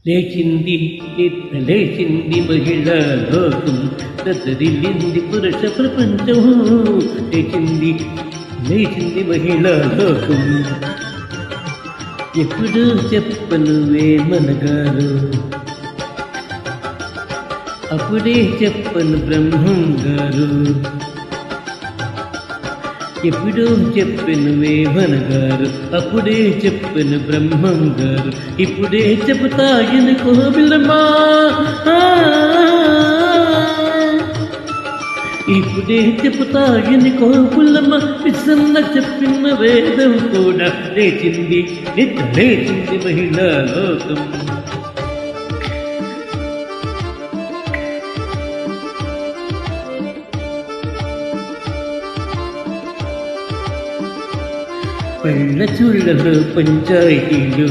లేచింది లేచింది మహిళా లోకం, దద్దరిల్లింది పురుష ప్రపంచం. లేచింది లేచింది మహిళా లోకం. ఎప్పుడు చెప్పను వేమనగారు, అప్పుడే చెప్పను బ్రహ్మం గారు. ఎప్పుడో చెప్పను వేమనగారు, అప్పుడే చెప్పను బ్రహ్మం గారు. ఇప్పుడే చెబుతాయని కోవిలమా, ఇప్పుడే చెబుతాయని కోపులమ్మ. విసన్న చెప్పిన వేదం కూడా లేచింది, నిద్ర లేచింది మహిళా లోకం. పల్లెటూళ్ళలో పంచాయతీలు,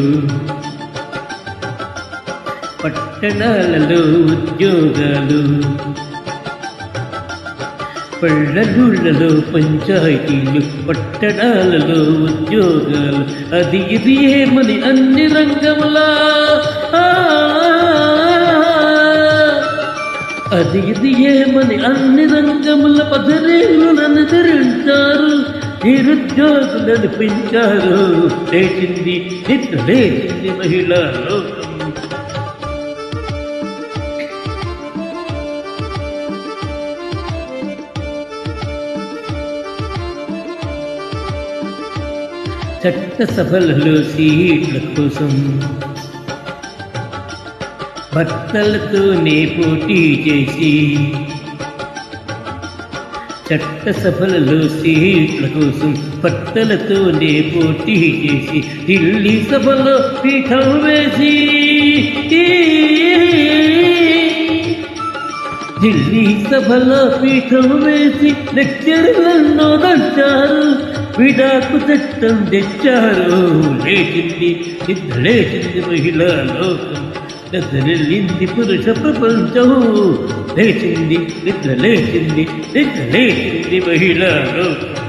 పట్టణాలలో ఉద్యోగాలు. పల్లెటూళ్ళలో పంచాయతీలు, పట్టణాలలో ఉద్యోగాలు. అది ఇది ఏమని అన్ని రంగములా, అది ఇది ఏమని అన్ని రంగముల పదరేలను అనుసరించారు, నిరుద్యోగులను పెంచారు. లేచింది నిద్ర లేచింది మహిళా లోకం. చట్టసభలలో సీట్ల కోసం భర్తలతోనే పోటీ చేసి, చట్టసభలలో సీట్ల కోసం భర్తలతోనే పోటీ చేసి, ఢిల్లీ సభలో పీఠం వేసి, ఢిల్లీ సభలో పీఠం వేసి లెక్చర్లను దంచారు, విడాకు చట్టం తెచ్చారు. లేచింది నిద్ర లేచింది మహిళా లోకం, దద్దరిల్లింది పురుష ప్రపంచం. లేచింది నిద్ర లేచింది, నిద్ర లేచింది మహిళా లోకం.